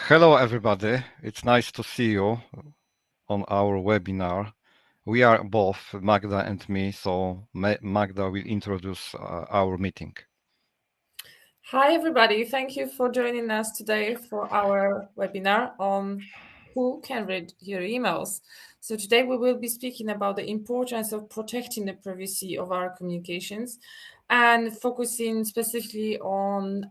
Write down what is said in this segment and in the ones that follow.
Hello, everybody. It's nice to see you on our webinar. We are both Magda and me, so Magda will introduce our meeting. Hi, everybody. Thank you for joining us today for our webinar on who can read your emails. So today we will be speaking about the importance of protecting the privacy of our communications and focusing specifically on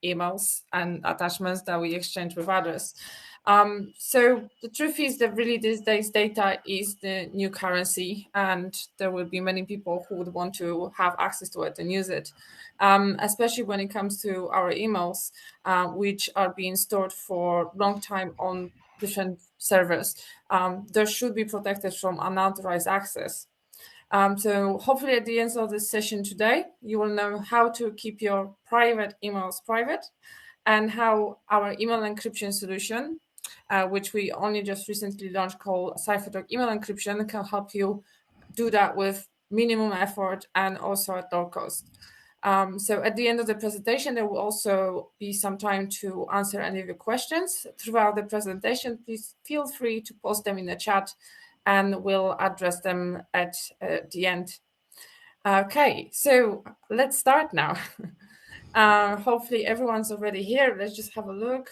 emails and attachments that we exchange with others. So the truth is that really these days data is the new currency, and there will be many people who would want to have access to it and use it, especially when it comes to our emails, which are being stored for a long time on different servers. They should be protected from unauthorized access. So hopefully at the end of this session today, you will know how to keep your private emails private and how our email encryption solution, which we only just recently launched, called Cypherdog email encryption, can help you do that with minimum effort and also at low cost. So at the end of the presentation, there will also be some time to answer any of your questions. Throughout the presentation, please feel free to post them in the chat and we'll address them at the end. Okay, so let's start now. Hopefully everyone's already here. Let's just have a look.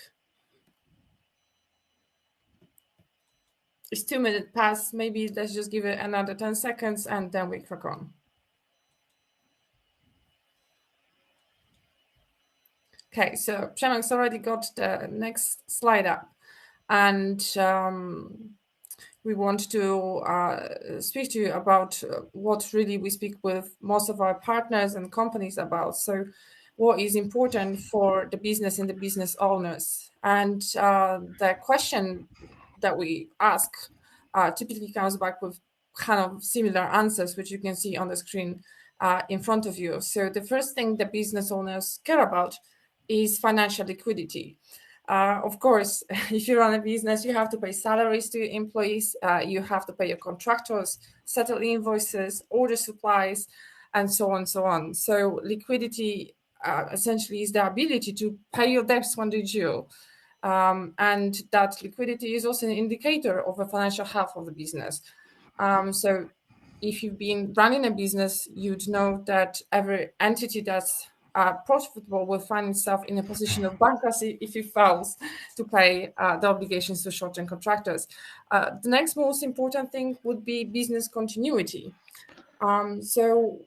It's 2 minutes past. Maybe let's just give it another 10 seconds and then we crack on. Okay, so Przemek's already got the next slide up, and we want to speak to you about what really we speak with most of our partners and companies about. So what is important for the business and the business owners. And the question that we ask typically comes back with kind of similar answers, which you can see on the screen in front of you. So the first thing the business owners care about is financial liquidity. Of course, if you run a business, you have to pay salaries to your employees, you have to pay your contractors, settle invoices, order supplies, and so on and so on. So liquidity essentially is the ability to pay your debts when they're due. And that liquidity is also an indicator of the financial health of the business. So if you've been running a business, you'd know that every entity that's profitable will find itself in a position of bankruptcy if it fails to pay the obligations to short-term contractors. The next most important thing would be business continuity. So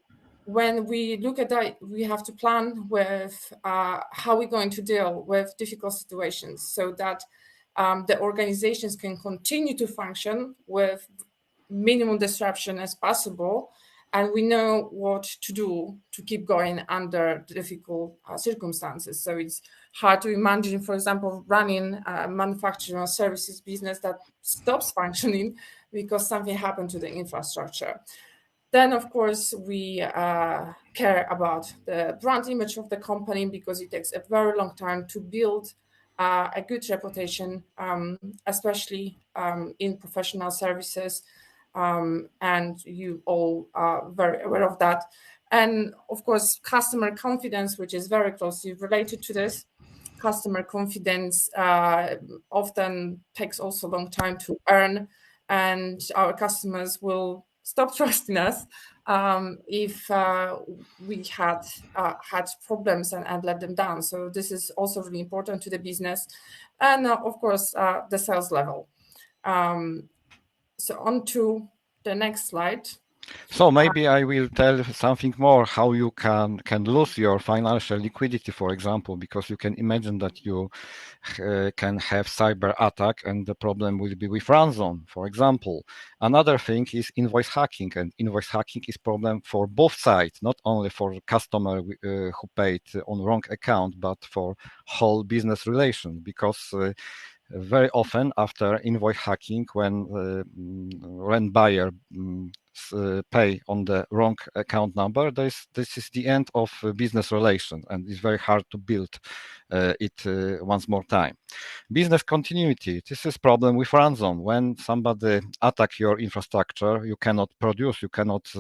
when we look at that, we have to plan with how we're going to deal with difficult situations so that the organizations can continue to function with minimum disruption as possible, and we know what to do to keep going under difficult circumstances. So it's hard to imagine, for example, running a manufacturing or services business that stops functioning because something happened to the infrastructure. Then, of course, we care about the brand image of the company because it takes a very long time to build a good reputation, especially in professional services. And you all are very aware of that. And of course, customer confidence, which is very closely related to this. Customer confidence often takes also a long time to earn, and our customers will stop trusting us if we had problems and let them down. So this is also really important to the business, and of course the sales level. So on to the next slide. So maybe I will tell something more how you can lose your financial liquidity, for example, because you can imagine that you can have cyber attack and the problem will be with ransom, for example. Another thing is invoice hacking, and invoice hacking is problem for both sides, not only for the customer who paid on wrong account, but for whole business relation, because very often after invoice hacking, when buyer pay on the wrong account number, this is the end of business relation, and it's very hard to build it once more time. Business continuity, this is problem with ransom. When somebody attack your infrastructure, you cannot produce, you cannot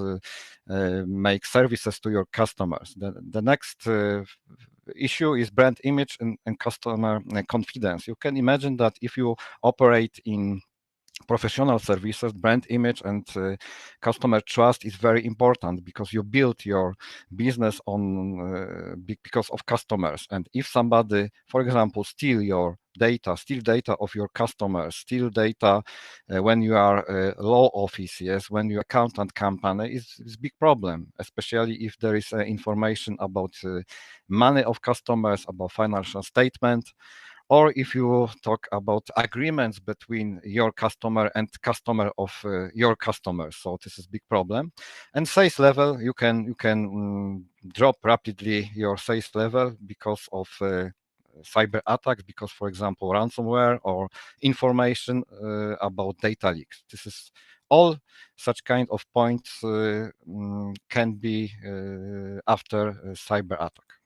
make services to your customers. The next issue is brand image and customer confidence. You can imagine that if you operate in professional services, brand image and customer trust is very important, because you build your business on because of customers. And if somebody, for example, steal data of your customers, steal data when you are a law office, yes, when you are accountant company, is big problem, especially if there is information about money of customers, about financial statement, or if you talk about agreements between your customer and customer of your customers. So this is big problem. And sales level, you can drop rapidly your sales level because of cyber attacks, because, for example, ransomware or information about data leaks. This is all such kind of points can be after a cyber attack.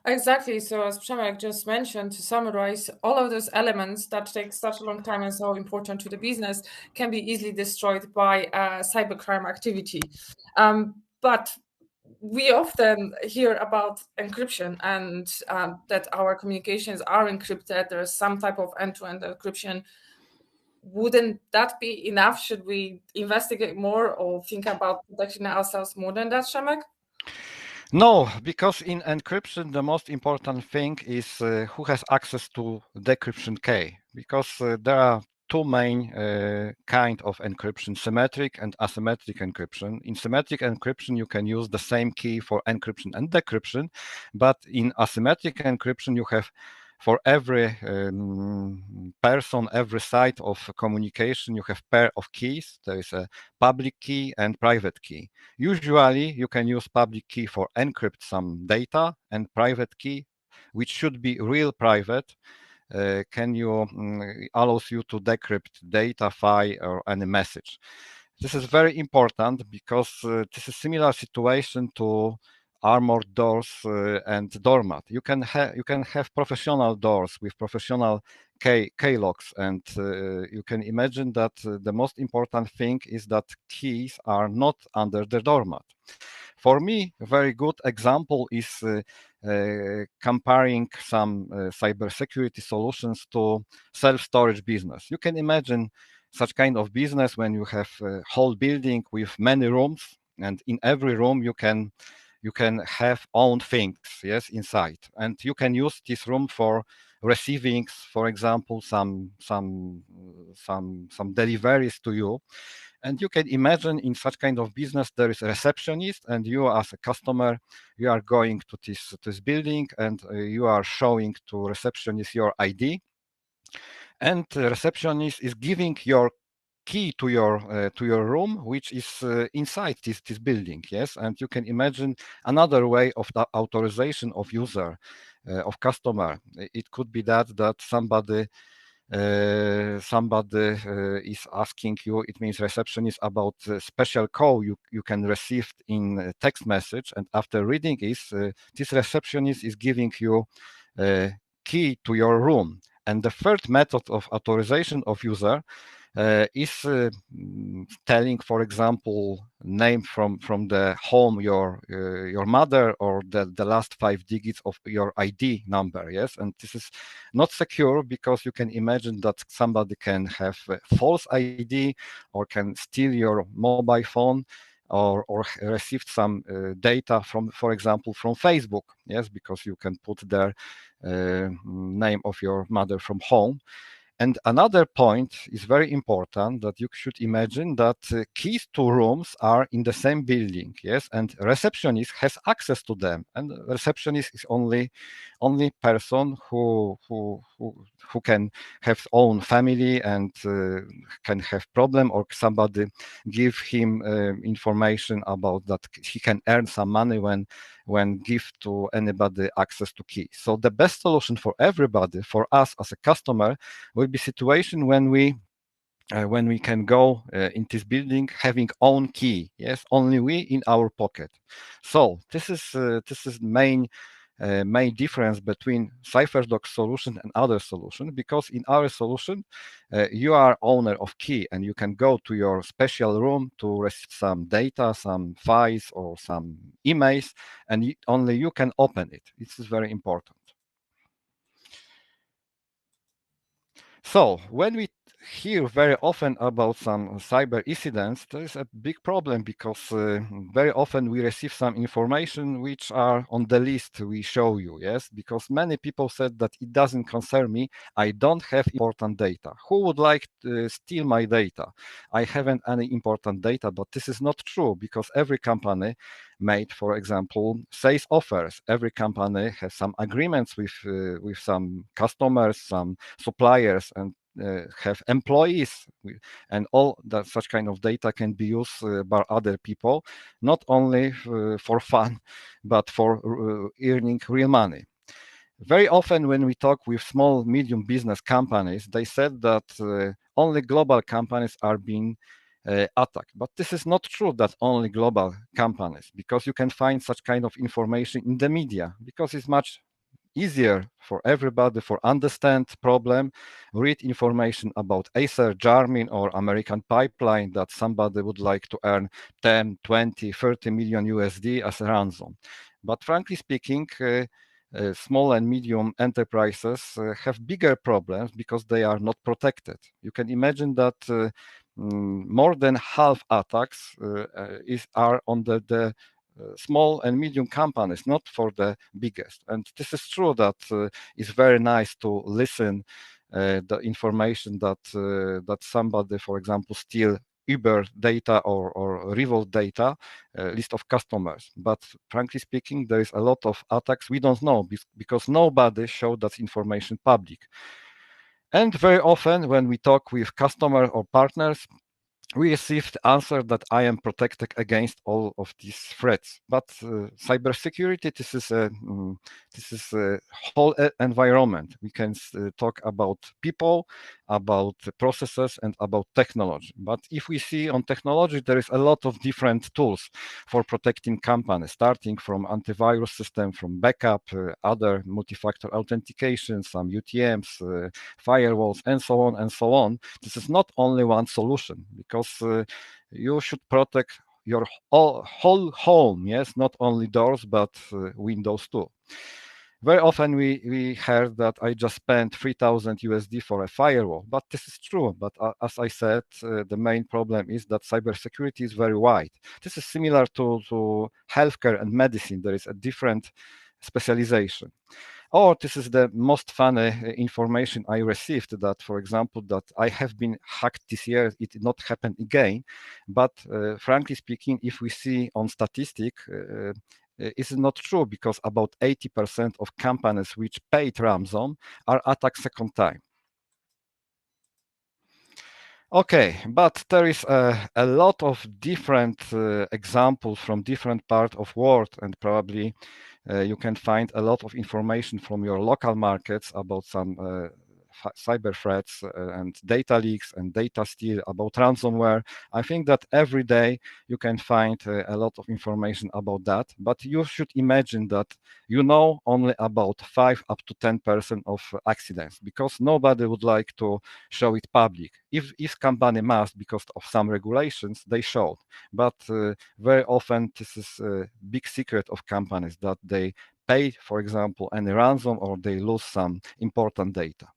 Exactly. So as Przemek just mentioned, to summarize, all of those elements that take such a long time and so important to the business can be easily destroyed by cybercrime activity. But we often hear about encryption and that our communications are encrypted. There's some type of end-to-end encryption. Wouldn't that be enough? Should we investigate more or think about protecting ourselves more than that, Przemek? No, because in encryption, the most important thing is who has access to decryption key, because there are two main kind of encryption, symmetric and asymmetric encryption. In symmetric encryption, you can use the same key for encryption and decryption, but in asymmetric encryption, you have for every person, every site of communication, you have pair of keys. There is a public key and private key. Usually, you can use public key for encrypt some data, and private key, which should be real private, allows you to decrypt data, file, or any message. This is very important because this is similar situation to armored doors and doormat. You can have professional doors with professional key locks, and you can imagine that the most important thing is that keys are not under the doormat. For me, a very good example is comparing some cybersecurity solutions to self-storage business. You can imagine such kind of business when you have a whole building with many rooms, and in every room you can have own things, yes, inside, and you can use this room for receiving, for example, some deliveries to you. And you can imagine in such kind of business, there is a receptionist, and you as a customer, you are going to this building, and you are showing to receptionist your ID, and the receptionist is giving your key to your room, which is inside this building, yes. And you can imagine another way of the authorization of user, of customer. It could be that somebody is asking you, it means receptionist, about a special call you can receive in a text message, and after reading this receptionist is giving you a key to your room. And the third method of authorization of user is telling, for example, name from the home, your mother, or the last 5 digits of your ID number, yes. And this is not secure, because you can imagine that somebody can have a false ID, or can steal your mobile phone, or received some data from, for example, from Facebook, yes, because you can put their name of your mother from home. And another point is very important, that you should imagine that keys to rooms are in the same building, yes, and receptionist has access to them. And receptionist is only person who can have own family and can have problem, or somebody give him information about that he can earn some money when give to anybody access to key. So the best solution for everybody, for us as a customer, will be situation when we can go in this building having own key, yes, only we in our pocket. So this is main main difference between Cypherdog solution and other solution, because in our solution, you are owner of key and you can go to your special room to receive some data, some files or some emails, and only you can open it. This is very important. So when we hear very often about some cyber incidents, there is a big problem, because very often we receive some information which are on the list we show you, yes? Because many people said that it doesn't concern me, I don't have important data. Who would like to steal my data? I haven't any important data, but this is not true, because every company made, for example, sales offers. Every company has some agreements with some customers, some suppliers, and have employees, and all that such kind of data can be used by other people, not only for fun, but for earning real money. Very often when we talk with small, medium business companies, they said that only global companies are being attacked. But this is not true that only global companies, because you can find such kind of information in the media, because it's much easier for everybody for understand problem, read information about Acer, Jarmin, or American Pipeline that somebody would like to earn 10, 20, 30 million USD as a ransom. But frankly speaking, small and medium enterprises have bigger problems because they are not protected. You can imagine that more than half attacks are on the small and medium companies, not for the biggest. And this is true that it's very nice to listen the information that somebody, for example, steal Uber data or Revolt data, list of customers. But frankly speaking, there is a lot of attacks we don't know because nobody showed that information public. And very often when we talk with customer or partners, we received the answer that I am protected against all of these threats. But cybersecurity, this is a whole environment. We can talk about people, about processes, and about technology. But if we see on technology, there is a lot of different tools for protecting companies, starting from antivirus system, from backup, other multi-factor authentication, some UTMs, firewalls, and so on and so on. This is not only one solution, because you should protect your whole home, yes, not only doors, but windows too. Very often we heard that I just spent 3,000 USD for a firewall, but this is true. But as I said, the main problem is that cybersecurity is very wide. This is similar to healthcare and medicine. There is a different specialization. Or this is the most funny information I received, that, for example, that I have been hacked this year, it did not happen again. But frankly speaking, if we see on statistic, it's not true, because about 80% of companies which paid ransom are attacked second time. Okay, but there is a lot of different examples from different parts of world, and probably you can find a lot of information from your local markets about some cyber threats and data leaks and data steal, about ransomware. I think that every day you can find a lot of information about that, but you should imagine that you know only about 5 up to 10% of accidents, because nobody would like to show it public. If company must, because of some regulations, they show. But very often this is a big secret of companies, that they pay, for example, any ransom, or they lose some important data.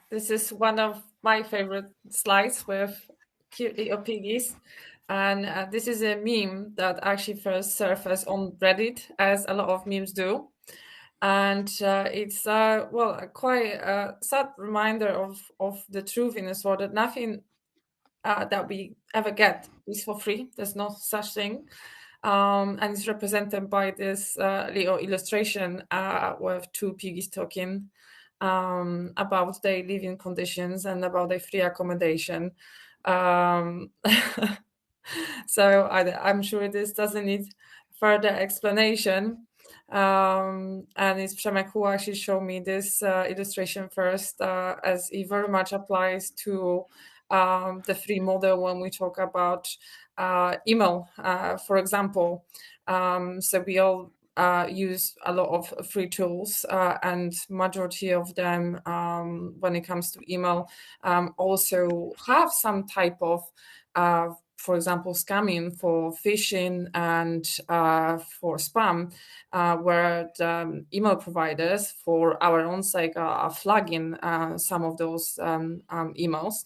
This is one of my favorite slides with cute little piggies. And this is a meme that actually first surfaced on Reddit, as a lot of memes do. And it's, well, quite a sad reminder of the truth in this world, that nothing that we ever get is for free. There's no such thing. And it's represented by this little illustration with two piggies talking about their living conditions and about their free accommodation. So I'm sure this doesn't need further explanation. And it's Przemek who actually showed me this illustration first, as it very much applies to the free model when we talk about email, for example. So we all use a lot of free tools, and majority of them, when it comes to email, also have some type of, for example, scamming, for phishing, and for spam, where the email providers, for our own sake, are flagging some of those emails,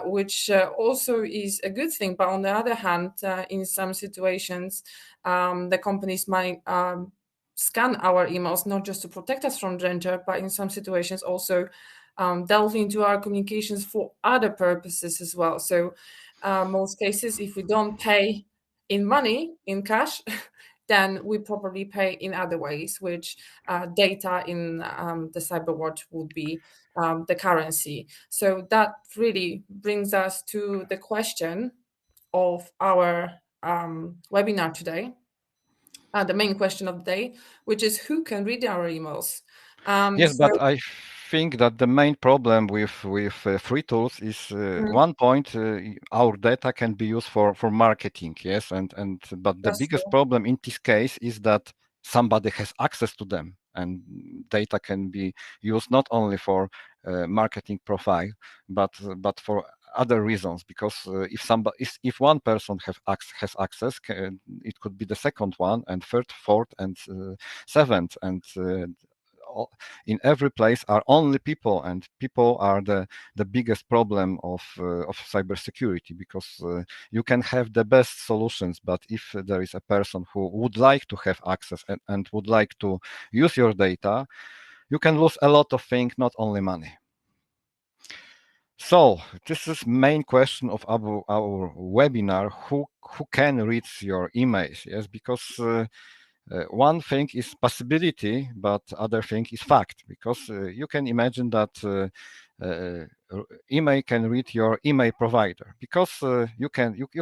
which also is a good thing. But on the other hand, in some situations, the companies might scan our emails not just to protect us from danger, but in some situations also delve into our communications for other purposes as well. So most cases, if we don't pay in money, in cash, then we probably pay in other ways, which data in the cyber world would be the currency. So that really brings us to the question of our webinar today, the main question of the day, which is who can read our emails? Yes, So but I think that the main problem with free tools is one point our data can be used for marketing. Yes, and but the that's biggest true. problem in this case is that somebody has access to them, and data can be used not only for marketing profile, but for other reasons. Because if one person has access, it could be the second one, and third, fourth, and seventh, and in every place are only people, and people are the biggest problem of cybersecurity, because you can have the best solutions, but if there is a person who would like to have access and would like to use your data, you can lose a lot of things, not only money. So this is main question of our webinar: who can read your emails? Yes, because one thing is possibility, but other thing is fact, because you can imagine that uh, email can read your email provider, because you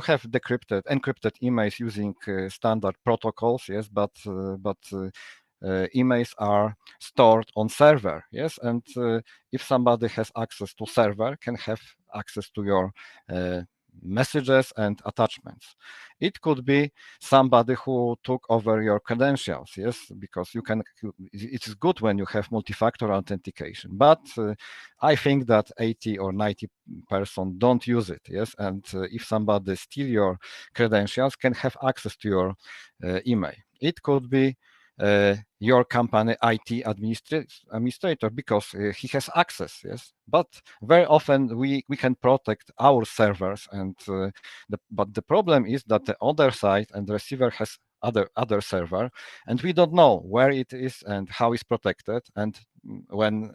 have encrypted emails using standard protocols. Yes, but emails are stored on server. Yes, and if somebody has access to server, can have access to your messages and attachments. It could be somebody who took over your credentials. Yes, because it is good when you have multi-factor authentication, but I think that 80 or 90% don't use it. Yes, and if somebody steal your credentials, can have access to your email. It could be your company IT administrator, because he has access. Yes, but very often we can protect our servers, and but the problem is that the other side and the receiver has other server, and we don't know where it is and how it's protected. And when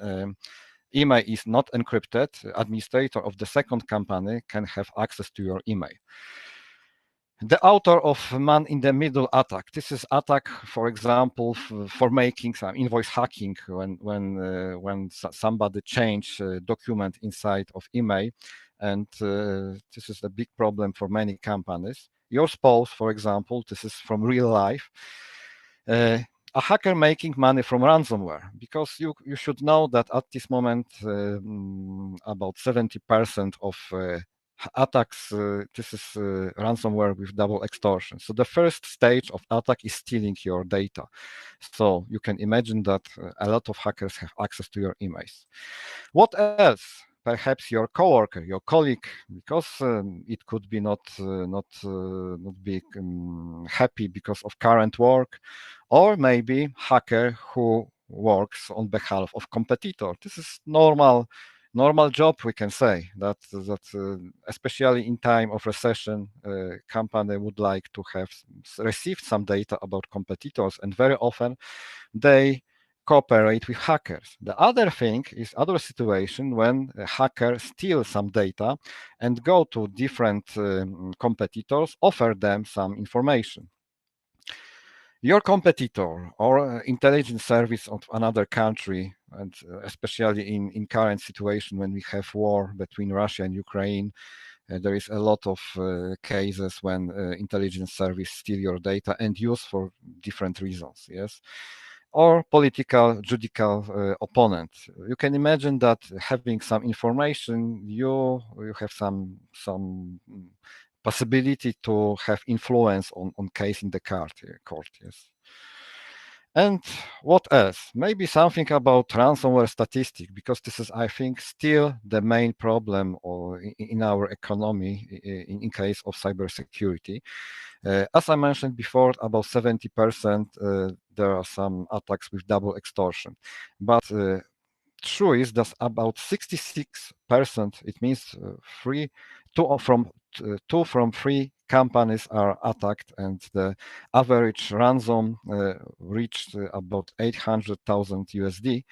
email is not encrypted, administrator of the second company can have access to your email. The author of man-in-the-middle attack. This is attack, for example, for making some invoice hacking, when somebody change document inside of email, and this is a big problem for many companies. Your spouse, for example, this is from real life. A hacker making money from ransomware, because you should know that at this moment about 70% of attacks, this is ransomware with double extortion. So the first stage of attack is stealing your data. So you can imagine that a lot of hackers have access to your emails. What else? Perhaps your coworker, your colleague, because it could be not be happy because of current work, or maybe hacker who works on behalf of competitor. This is normal job, we can say that especially in time of recession, company would like to have received some data about competitors, and very often they cooperate with hackers. The other thing is other situation when a hacker steals some data and go to different competitors, offer them some information. Your competitor or intelligence service of another country, and especially in current situation when we have war between Russia and Ukraine, there is a lot of cases when intelligence service steal your data and use for different reasons. Yes, or political judicial opponent. You can imagine that having some information, you have some possibility to have influence on case in the court, yes. And what else? Maybe something about ransomware statistic, because this is, I think, still the main problem or in our economy in case of cybersecurity. As I mentioned before, about 70% there are some attacks with double extortion. But true is that about 66%, it means two from three companies are attacked, and the average ransom reached about 800,000 USD.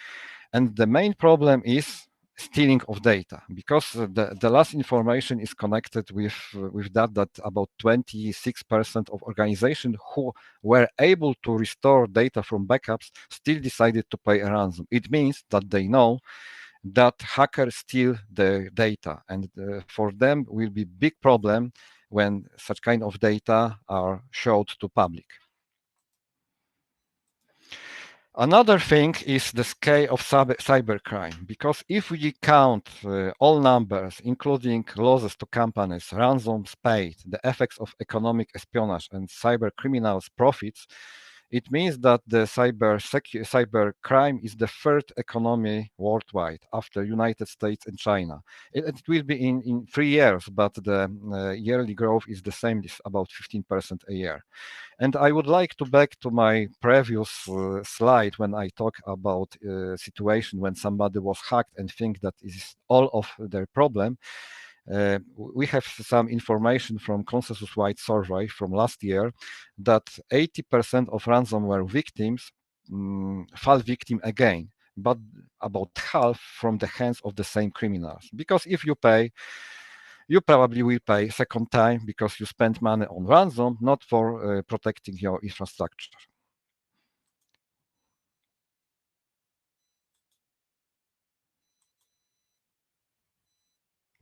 And the main problem is stealing of data, because the last information is connected with that about 26% of organizations who were able to restore data from backups still decided to pay a ransom. It means that they know that hackers steal the data, and for them will be big problem when such kind of data are showed to public. Another thing is the scale of cybercrime, because if we count all numbers, including losses to companies, ransoms paid, the effects of economic espionage, and cyber criminals' profits, it means that the cybercrime is the third economy worldwide after United States and China. It will be in 3 years, but the yearly growth is the same, is about 15% a year. And I would like to back to my previous slide when I talk about situation when somebody was hacked and think that is all of their problem. We have some information from consensus-wide survey from last year that 80% of ransomware victims fall victim again, but about half from the hands of the same criminals. Because if you pay, you probably will pay second time because you spent money on ransom, not for protecting your infrastructure.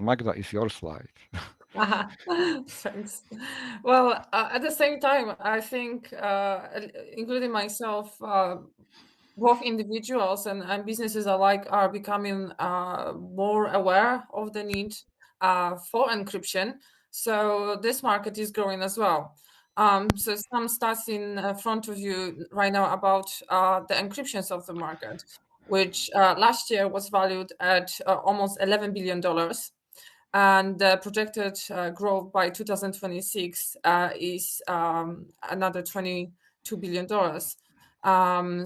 Magda, is your slide. Thanks. Well, at the same time, I think, including myself, both individuals and businesses alike are becoming more aware of the need for encryption. So this market is growing as well. So some stats in front of you right now about the encryptions of the market, which last year was valued at almost $11 billion. And the projected growth by 2026 is another $22 billion.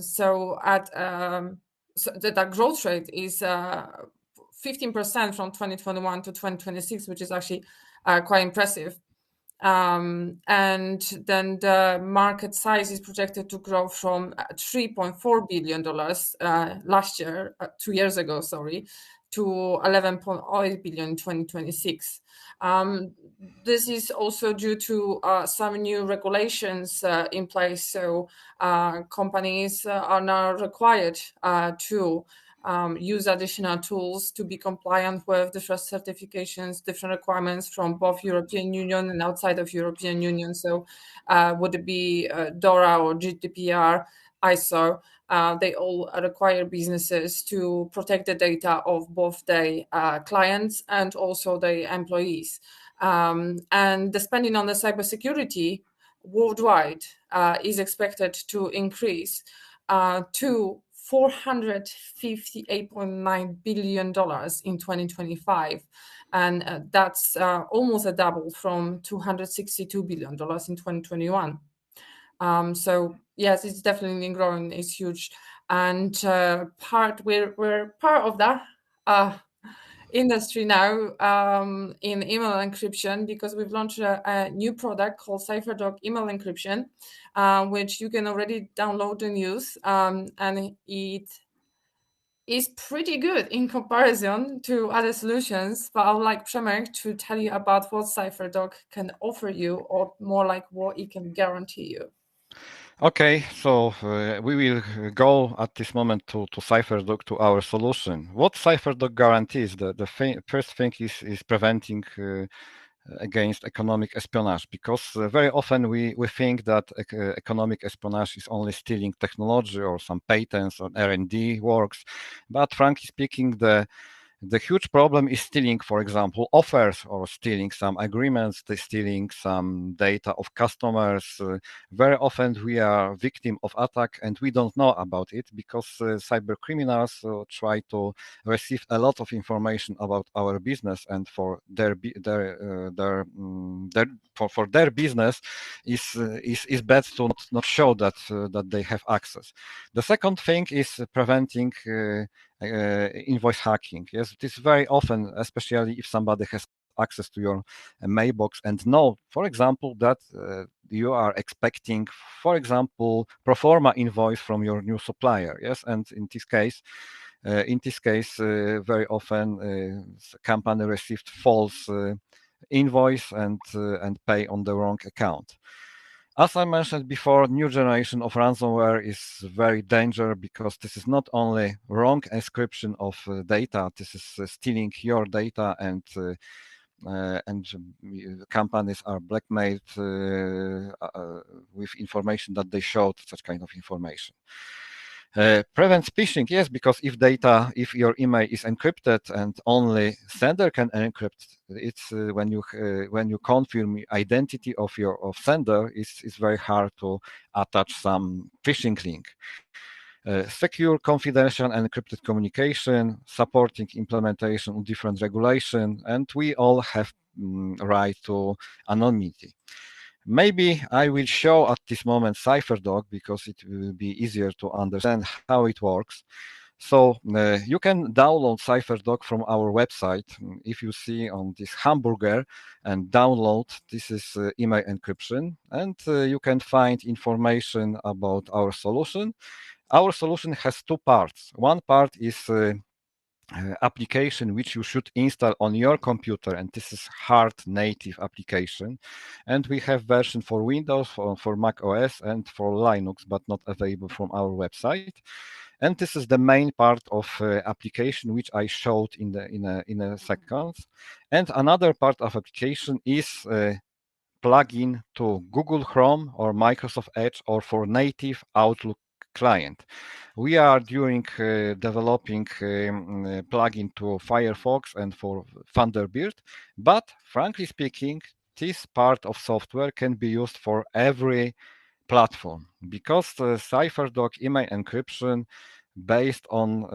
So that growth rate is 15% from 2021 to 2026, which is actually quite impressive. And then the market size is projected to grow from $3.4 billion last year, 2 years ago, sorry, to 11.8 billion in 2026. This is also due to some new regulations in place. So companies are now required to use additional tools to be compliant with different certifications, different requirements from both European Union and outside of European Union. So would it be DORA or GDPR, ISO? They all require businesses to protect the data of both their clients and also their employees. And the spending on the cybersecurity worldwide is expected to increase to $458.9 billion in 2025. And that's almost a double from $262 billion in 2021. So yes, it's definitely growing. It's huge, and we're part of that industry now in email encryption, because we've launched a new product called Cypherdog email encryption, which you can already download and use, and it is pretty good in comparison to other solutions. But I would like Przemek to tell you about what Cypherdog can offer you, or more like what it can guarantee you. Okay, so we will go at this moment to Cypherdog, to our solution. What Cypherdog guarantees? The first thing is preventing against economic espionage, because very often we think that economic espionage is only stealing technology or some patents or R&D works, but frankly speaking, the The huge problem is stealing, for example, offers or stealing some agreements, stealing some data of customers. Very often we are victim of attack and we don't know about it because cyber criminals try to receive a lot of information about our business, and for their for their business is bad to not show that that they have access. The second thing is preventing invoice hacking. Yes, it is very often, especially if somebody has access to your mailbox and know, for example, that you are expecting, for example, pro forma invoice from your new supplier. Yes, and in this case, very often company received false invoice and pay on the wrong account. As I mentioned before, new generation of ransomware is very dangerous because this is not only wrong encryption of data, this is stealing your data, and companies are blackmailed with information that they showed such kind of information. Prevent phishing, yes, because if your email is encrypted and only sender can encrypt, it's when you confirm identity of sender, it's very hard to attach some phishing link. Secure, confidential, and encrypted communication, supporting implementation of different regulation, and we all have right to anonymity. Maybe I will show at this moment Cypherdog because it will be easier to understand how it works. So you can download Cypherdog from our website. If you see on this hamburger and download, this is email encryption, and you can find information about our solution. Our solution has two parts. One part is application which you should install on your computer, and this is hard native application, and we have version for Windows, for Mac OS, and for Linux, but not available from our website. And this is the main part of application which I showed in a second. And another part of application is plugin to Google Chrome or Microsoft Edge or for native Outlook client. We are doing developing plugin to Firefox and for Thunderbird, but frankly speaking, this part of software can be used for every platform because the Cypherdog email encryption based on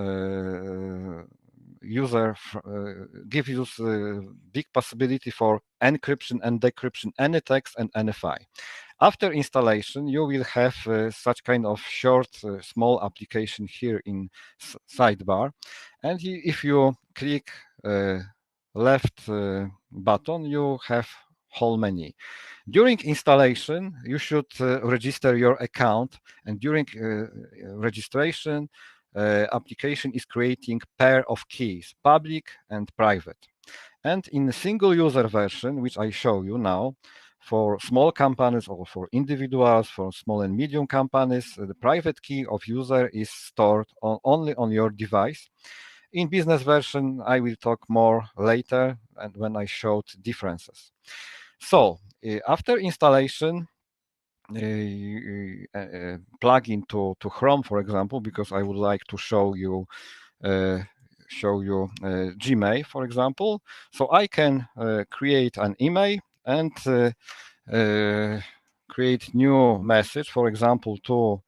gives you big possibility for encryption and decryption any text and any file. After installation, you will have such kind of short, small application here in sidebar. And if you click left button, you have whole menu. During installation, you should register your account, and during registration, application is creating pair of keys, public and private. And in the single user version, which I show you now, for small companies or for individuals, for small and medium companies, the private key of user is stored only on your device. In business version, I will talk more later and when I showed differences. So after installation, plug into Chrome, for example, because I would like to show you Gmail, for example. So I can create an email and create new message, for example, to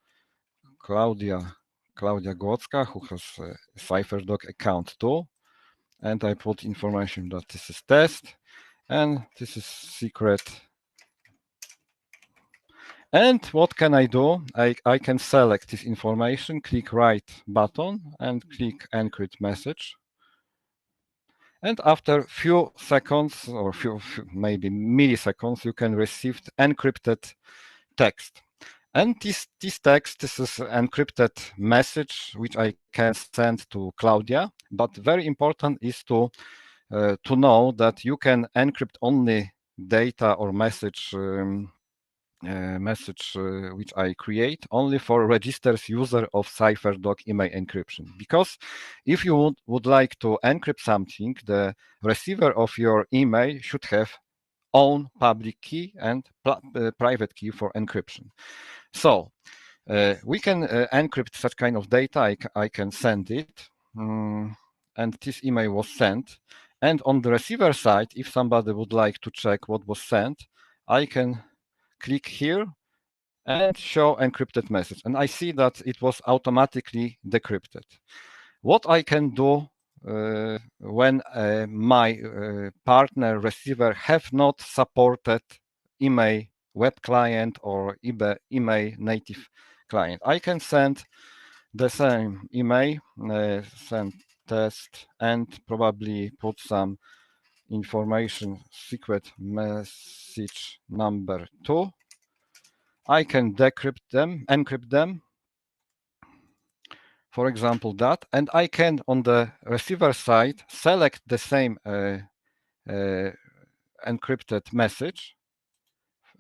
Claudia Głocka, who has a Cypherdog account too. And I put information that this is test and this is secret. And what can I do? I can select this information, click right button and click encrypt message. And after few seconds or few maybe milliseconds, you can receive encrypted text. And this text, this is encrypted message, which I can send to Claudia. But very important is to know that you can encrypt only data or message which I create only for registers user of Cypherdog email encryption. Because if you would like to encrypt something, the receiver of your email should have own public key and private key for encryption. So we can encrypt such kind of data. I can send it. and this email was sent. And on the receiver side, if somebody would like to check what was sent, I can click here and show encrypted message. And I see that it was automatically decrypted. What I can do when my partner receiver have not supported email web client or email native client, I can send the same email, send test, and probably put some information, secret message number 2. I can encrypt them, for example, that, and I can, on the receiver side, select the same encrypted message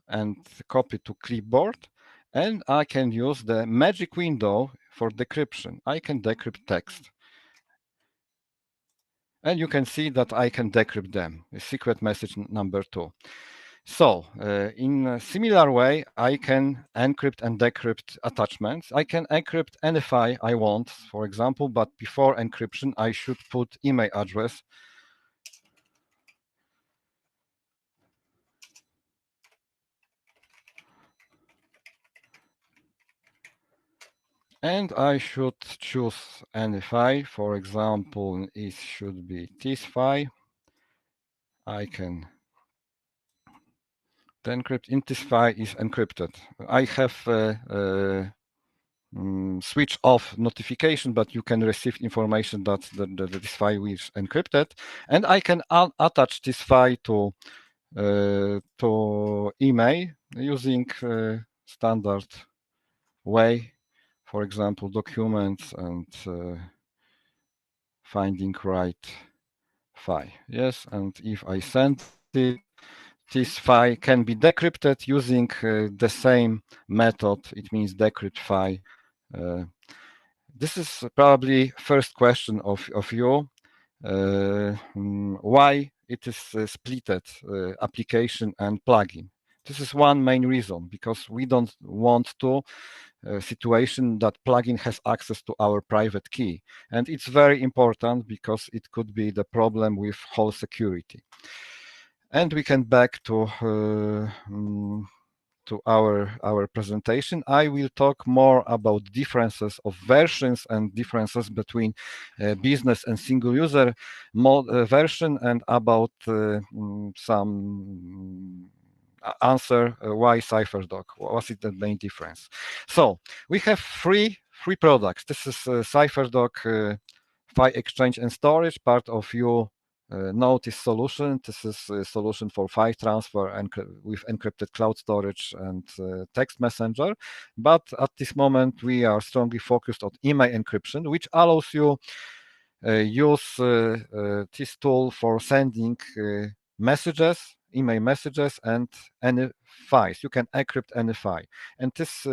and copy to clipboard, and I can use the magic window for decryption. I can decrypt text. And you can see that I can decrypt them, secret message number 2. So in a similar way, I can encrypt and decrypt attachments. I can encrypt any file I want, for example, but before encryption, I should put email address. And I should choose any file. For example, it should be this file. I can encrypt. In this file is encrypted. I have switch off notification, but you can receive information that this file is encrypted, and I can attach this file to email using standard way, for example, documents and finding right file. Yes, and if I send it, this file can be decrypted using the same method. It means decrypt file. This is probably first question of you. Why it is splitted application and plugin? This is one main reason, because we don't want to situation that plugin has access to our private key. And it's very important because it could be the problem with whole security. And we can back to our presentation. I will talk more about differences of versions and differences between business and single user version, and about some answer why Cypherdog. What is the main difference? So we have three products. This is Cypherdog file exchange and storage, part of your Notice solution. This is a solution for file transfer and with encrypted cloud storage and text messenger. But at this moment, we are strongly focused on email encryption, which allows you use this tool for sending messages, email messages, and any files. You can encrypt any file. And this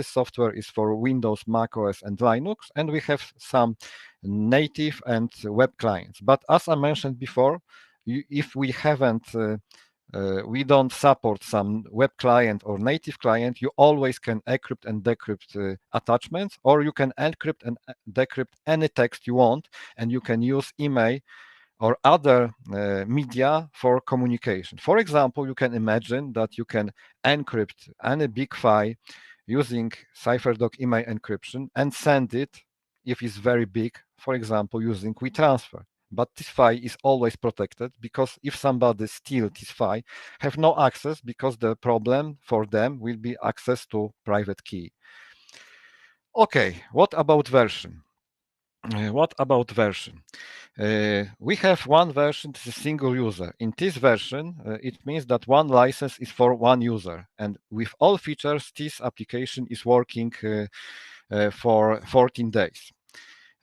software is for Windows, Mac OS, and Linux. And we have some native and web clients. But as I mentioned before, if we haven't we don't support some web client or native client, you always can encrypt and decrypt attachments, or you can encrypt and decrypt any text you want, and you can use email or other media for communication. For example, you can imagine that you can encrypt any big file using Cypherdog email encryption and send it, if it's very big, for example, using WeTransfer. But this file is always protected, because if somebody steals this file, have no access, because the problem for them will be access to private key. Okay, what about version? We have one version, this is single user. In this version, it means that one license is for one user, and with all features, this application is working for 14 days.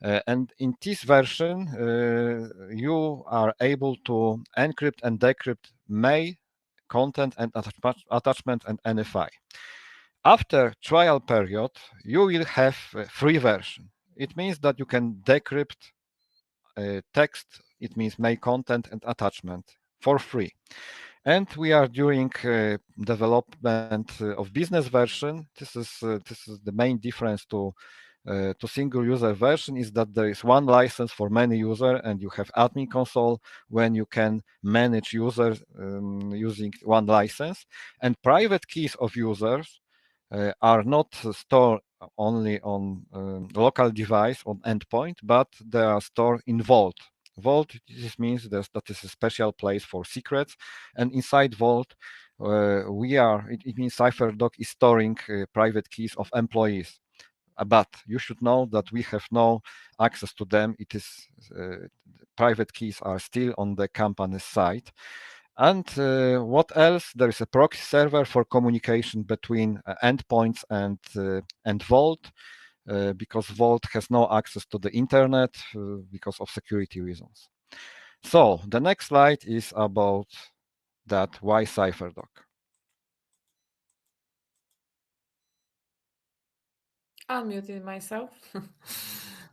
And in this version, you are able to encrypt and decrypt mail, content, and attachment, and any file. After trial period, you will have a free version. It means that you can decrypt text, it means mail, content, and attachment for free. And we are doing development of business version. This is the main difference to to single user version is that there is one license for many users, and you have admin console when you can manage users using one license. And private keys of users are not stored only on local device on endpoint, but they are stored in Vault. Vault, this means that is a special place for secrets, and inside Vault it means Cypherdog is storing private keys of employees. But you should know that we have no access to them. It is private keys are still on the company's side. And what else? There is a proxy server for communication between endpoints and Vault, because Vault has no access to the internet because of security reasons. So the next slide is about that. Why Cypherdog? Unmuted myself.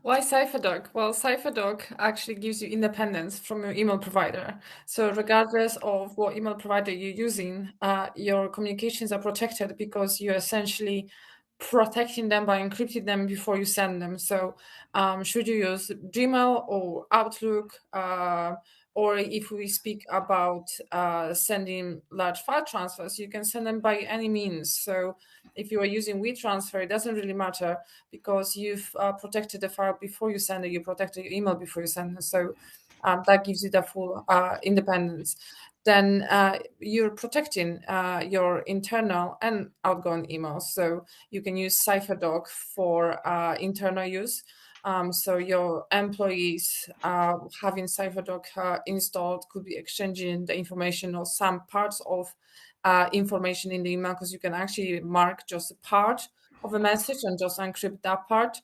Why Cypherdog? Well, Cypherdog actually gives you independence from your email provider. So regardless of what email provider you're using, your communications are protected because you're essentially protecting them by encrypting them before you send them. So should you use Gmail or Outlook, or if we speak about sending large file transfers, you can send them by any means. So if you are using WeTransfer, it doesn't really matter because you've protected the file before you send it, you protected your email before you send it. So that gives you the full independence. Then you're protecting your internal and outgoing emails. So you can use Cypherdog for internal use. So your employees having Cypherdog installed could be exchanging the information or some parts of information in the email, because you can actually mark just a part of a message and just encrypt that part.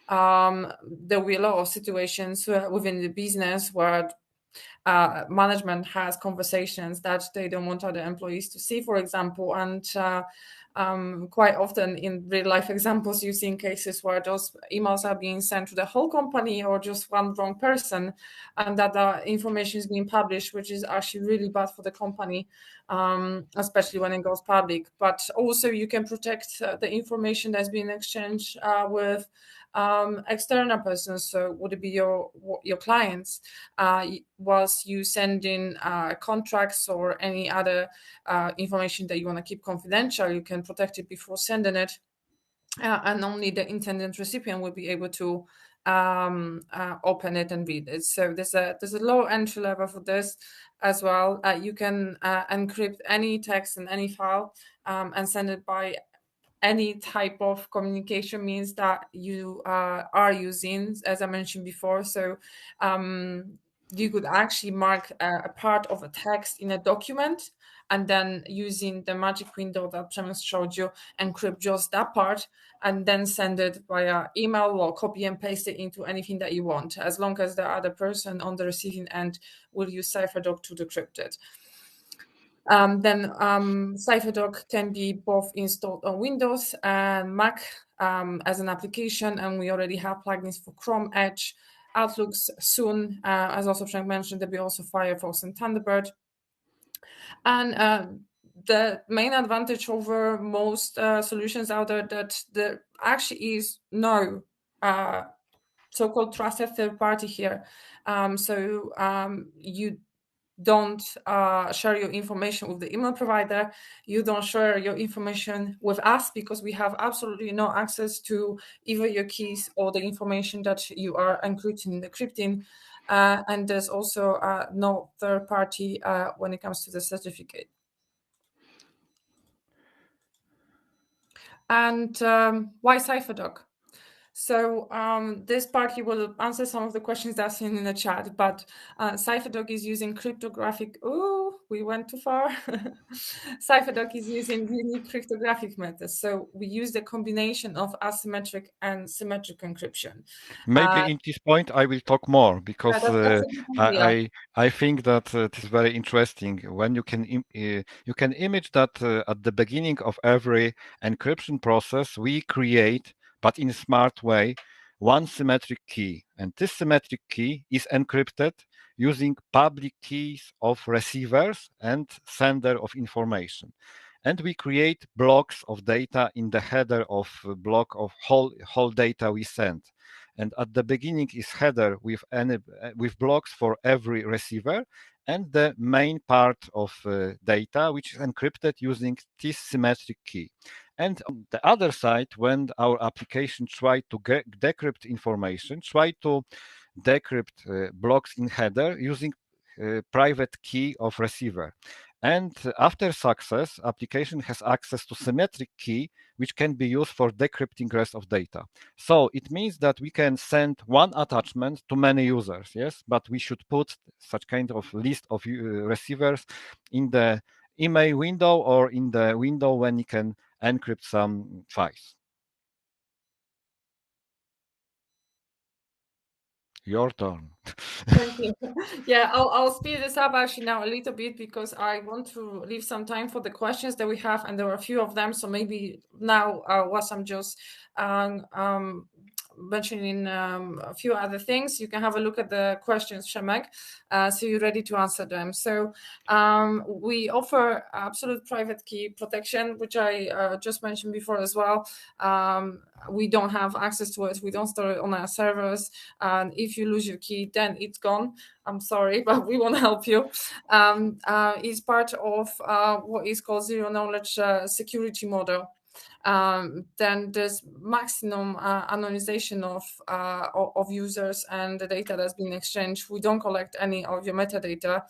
There will be a lot of situations within the business where management has conversations that they don't want other employees to see, for example, and quite often in real life examples, you see in cases where those emails are being sent to the whole company or just one wrong person, and that the information is being published, which is actually really bad for the company, especially when it goes public. But also you can protect the information that's being exchanged with external persons. So would it be your clients? Whilst you send in contracts or any other information that you want to keep confidential, you can protect it before sending it, and only the intended recipient will be able to open it and read it. So there's a low entry level for this as well. You can encrypt any text in any file and send it by any type of communication means that you are using, as I mentioned before. So you could actually mark a part of a text in a document, and then using the magic window that Przemek showed you, encrypt just that part, and then send it via email or copy and paste it into anything that you want, as long as the other person on the receiving end will use Cypherdog to decrypt it. Then Cypherdog can be both installed on Windows and Mac as an application, and we already have plugins for Chrome, Edge, Outlooks soon. As also Frank mentioned, there'll be also Firefox and Thunderbird. And the main advantage over most solutions out there that there actually is no so-called trusted third party here. So you don't share your information with the email provider. You don't share your information with us because we have absolutely no access to either your keys or the information that you are encrypting and decrypting. And there's also no third party when it comes to the certificate. And why Cypherdog? So this part he will answer some of the questions that's in the chat, but Cypherdog is using cryptographic, oh, we went too far. Cypherdog is using unique cryptographic methods. So we use the combination of asymmetric and symmetric encryption. Maybe in this point I will talk more, because I think that it is very interesting when you can image that at the beginning of every encryption process we create, but in a smart way, one symmetric key, and this symmetric key is encrypted using public keys of receivers and sender of information. and we create blocks of data in the header of block of whole data we send. And at the beginning is header with blocks for every receiver, and the main part of data, which is encrypted using this symmetric key. And on the other side, when our application try to decrypt information, try to decrypt blocks in header using private key of receiver. And after success, application has access to symmetric key, which can be used for decrypting rest of data. So it means that we can send one attachment to many users, yes, but we should put such kind of list of receivers in the email window or in the window when you can encrypt some files. Your turn. Thank you. Yeah, I'll speed this up actually now a little bit because I want to leave some time for the questions that we have, and there are a few of them. So maybe now, whilst I'm just mentioning a few other things, you can have a look at the questions, Przemek, so you're ready to answer them. So we offer absolute private key protection, which I just mentioned before as well. We don't have access to it. We don't store it on our servers. And if you lose your key, then it's gone. I'm sorry, but we won't help you. It's part of what is called zero knowledge security model. Then there's maximum anonymization of users and the data that's been exchanged. We don't collect any of your metadata,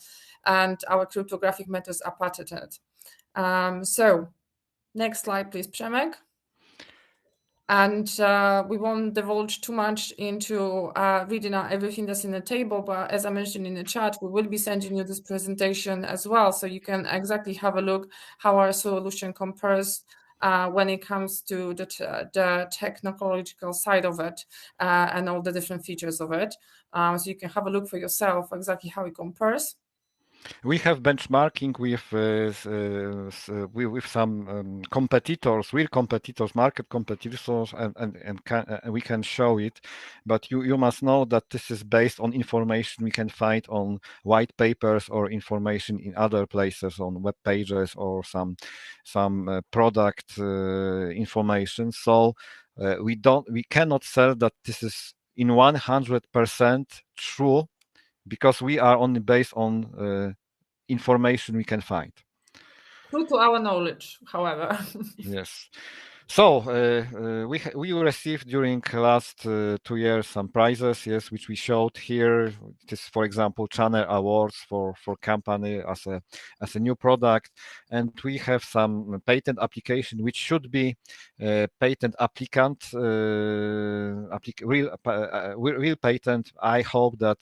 and our cryptographic methods are patented. So next slide, please, Przemek. And we won't divulge too much into reading out everything that's in the table, but as I mentioned in the chat, we will be sending you this presentation as well, so you can exactly have a look how our solution compares when it comes to the technological side of it and all the different features of it. So you can have a look for yourself exactly how it compares. We have benchmarking with some competitors, real competitors, market competitors, and we can show it. But you must know that this is based on information we can find on white papers or information in other places on web pages or some product information. So we cannot sell that this is in 100% true, because we are only based on information we can find. True to our knowledge, however. Yes. So we received during last 2 years some prizes, yes, which we showed here. It is, for example, Channel Awards for company as a new product, and we have some patent application which should be patent applicant, real patent. I hope that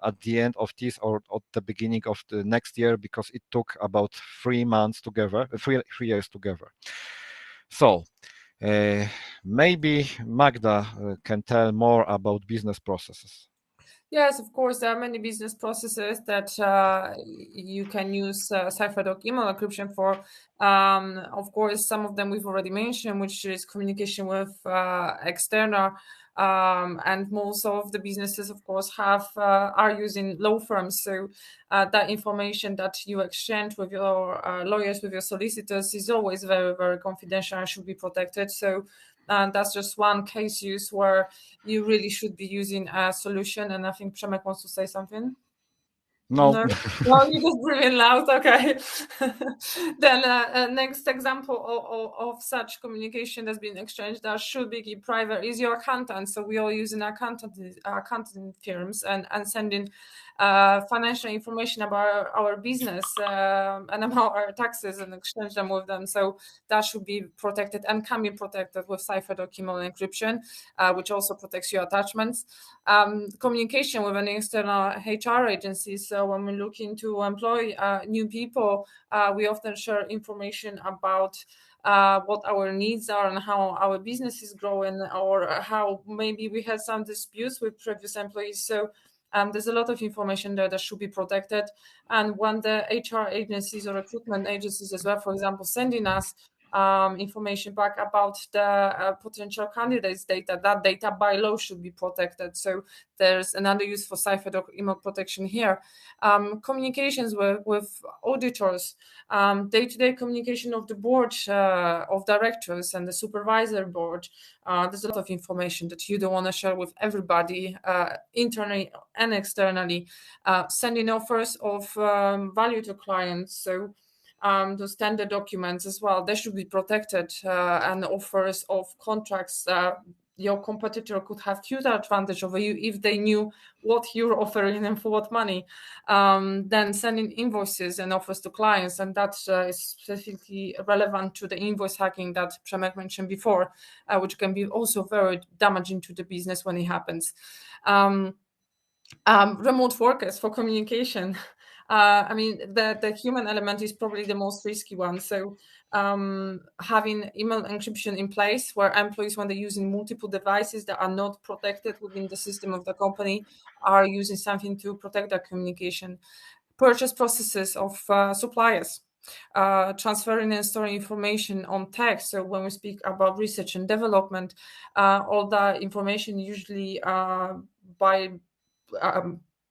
at the end of this or at the beginning of the next year, because it took about 3 months together, 3 years together. So maybe Magda can tell more about business processes. Yes, of course, there are many business processes that you can use Cypherdog email encryption for. Of course, some of them we've already mentioned, which is communication with external, and most of the businesses, of course, are using law firms. So that information that you exchange with your lawyers, with your solicitors, is always very, very confidential and should be protected. So that's just one case use where you really should be using a solution. And I think Przemek wants to say something. No. No, you just breathing loud. Okay. Then next example of such communication that's been exchanged that should be kept private is your accountant. So we all using accounting firms and sending financial information about our business and about our taxes and exchange them with them. So that should be protected and can be protected with Cypherdog email encryption, which also protects your attachments. Communication with an external HR agency. So when we're looking to employ new people, we often share information about what our needs are and how our business is growing, or how maybe we had some disputes with previous employees. So there's a lot of information there that should be protected. And when the HR agencies or recruitment agencies as well, for example, sending us information back about the potential candidates' data. That data by law should be protected. So there's another use for Cypherdog email protection here. Communications with auditors, day-to-day communication of the board of directors and the supervisor board. There's a lot of information that you don't want to share with everybody, internally and externally. Sending offers of value to clients. So those tender documents as well, they should be protected, and offers of contracts. Your competitor could have huge advantage over you if they knew what you're offering and for what money. Then sending invoices and offers to clients, and that is specifically relevant to the invoice hacking that Przemek mentioned before, which can be also very damaging to the business when it happens. Remote workers for communication. I mean, the human element is probably the most risky one. So having email encryption in place where employees, when they're using multiple devices that are not protected within the system of the company, are using something to protect their communication. Purchase processes of suppliers. Transferring and storing information on text. So when we speak about research and development, all that information usually by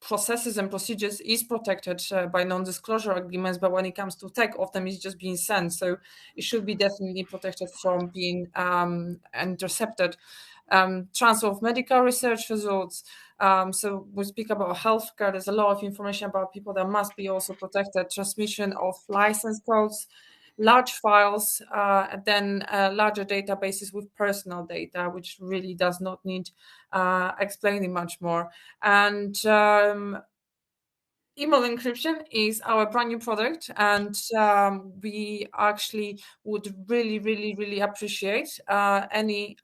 processes and procedures is protected by non-disclosure agreements, but when it comes to tech, often it's just being sent. So it should be definitely protected from being intercepted. Transfer of medical research results. So we speak about healthcare. There's a lot of information about people that must be also protected. Transmission of license codes, large files, and then larger databases with personal data, which really does not need explaining much more. And email encryption is our brand new product, and we actually would really appreciate any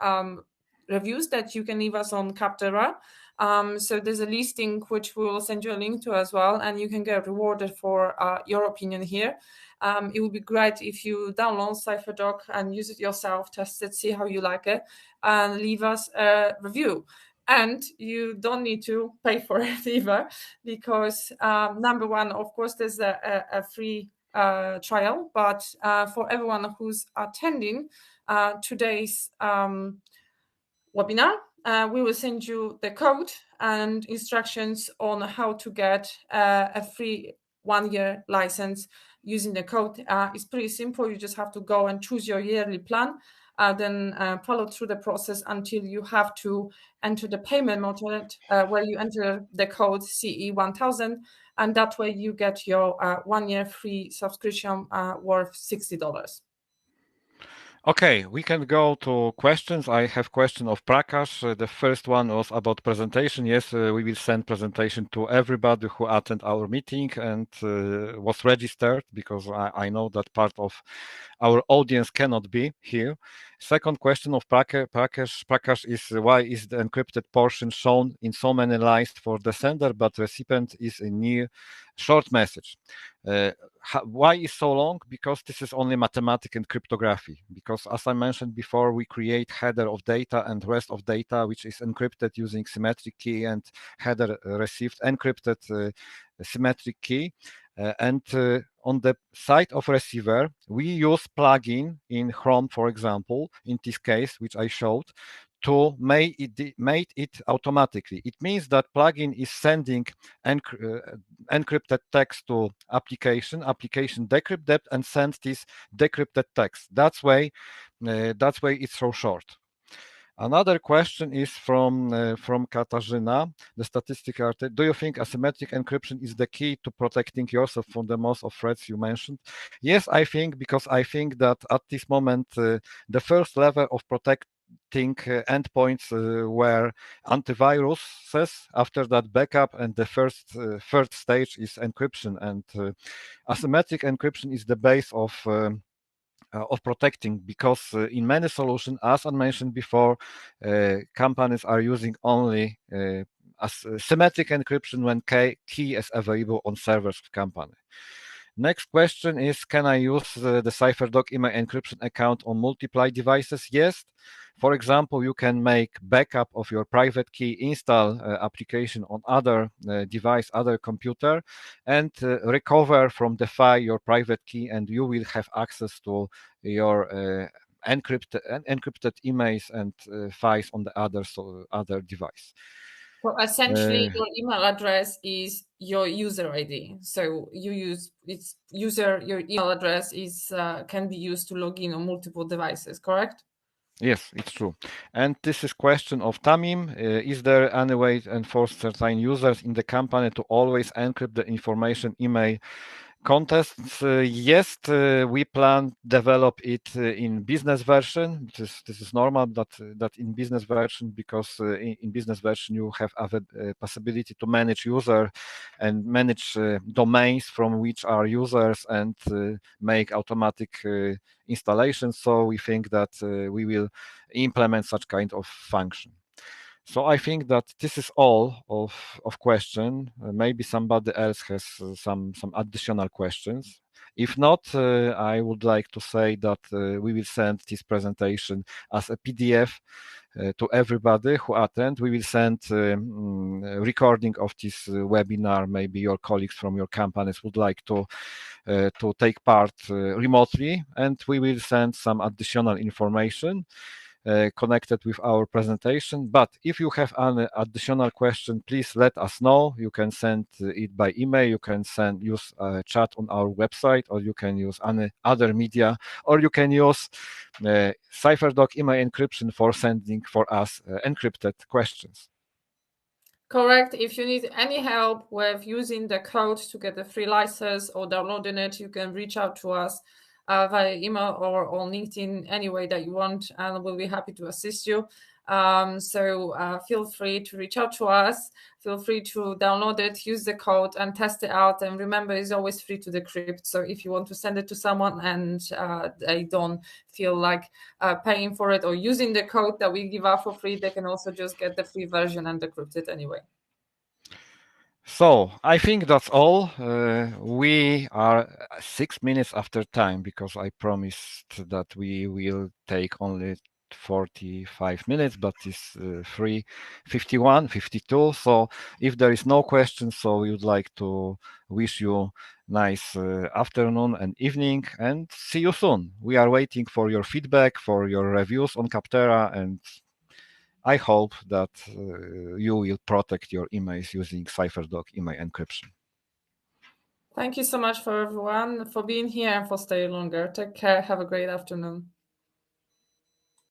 reviews that you can leave us on Capterra. So there's a listing which we will send you a link to as well, and you can get rewarded for your opinion here. It would be great if you download Cypherdog and use it yourself, test it, see how you like it, and leave us a review. And you don't need to pay for it either, because number one, of course, there's a free trial, but for everyone who's attending today's webinar, we will send you the code and instructions on how to get a free 1-year license using the code. It's pretty simple. You just have to go and choose your yearly plan, then follow through the process until you have to enter the payment method where you enter the code CE1000, and that way you get your 1-year free subscription worth $60. Okay, we can go to questions. I have question of Prakash. The first one was about presentation. Yes, we will send presentation to everybody who attend our meeting and was registered, because I know that part of our audience cannot be here. Second question of Prakash is, why is the encrypted portion shown in so many lines for the sender, but recipient is in near short message? Why is so long? Because this is only mathematics and cryptography. Because as I mentioned before, we create header of data and rest of data, which is encrypted using symmetric key, and header received encrypted symmetric key. And on the side of receiver, we use plugin in Chrome, for example, in this case, which I showed, to make it automatically. It means that plugin is sending encrypted text to application decrypt that and sends this decrypted text. That's why it's so short. Another question is from Katarzyna, the statistical article. Do you think asymmetric encryption is the key to protecting yourself from the most of threats you mentioned? Yes, I think, because I think that at this moment, the first level of protecting endpoints were antiviruses. After that, backup, and the third stage is encryption. And asymmetric encryption is the base of protecting, because in many solutions, as I mentioned before, companies are using only symmetric encryption when key is available on servers of company. Next question is, can I use the Cypherdog email encryption account on multiple devices? Yes. For example, you can make backup of your private key, install application on other device, other computer, and recover from the file your private key, and you will have access to your encrypted emails and files on the other device. So essentially, your email address is your user ID. So your email address is can be used to log in on multiple devices, correct? Yes, it's true. And this is question of Tamim. Is there any way to enforce certain users in the company to always encrypt the information email contests? Yes, we plan develop it in business version. This is normal that in business version, because in business version you have a possibility to manage user and manage domains from which are users and make automatic installation. So we think that we will implement such kind of function. So I think that this is all of question. Maybe somebody else has some additional questions. If not, I would like to say that we will send this presentation as a PDF to everybody who attend. We will send recording of this webinar. Maybe your colleagues from your companies would like to take part remotely, and we will send some additional information connected with our presentation. But if you have an additional question, please let us know. You can send it by email, you can use chat on our website, or you can use any other media, or you can use Cypherdog email encryption for sending for us encrypted questions. Correct. If you need any help with using the code to get the free license or downloading it, you can reach out to us via email or on LinkedIn, any way that you want, and we'll be happy to assist you. So feel free to reach out to us. Feel free to download it, use the code, and test it out. And remember, it's always free to decrypt. So if you want to send it to someone and they don't feel like paying for it or using the code that we give out for free, they can also just get the free version and decrypt it anyway. So I think that's all. We are 6 minutes after time, because I promised that we will take only 45 minutes, but it's 3:51, 52. So if there is no question, so we would like to wish you nice afternoon and evening, and see you soon. We are waiting for your feedback, for your reviews on Captera, and I hope that you will protect your emails using Cypherdog email encryption. Thank you so much for everyone for being here and for staying longer. Take care. Have a great afternoon.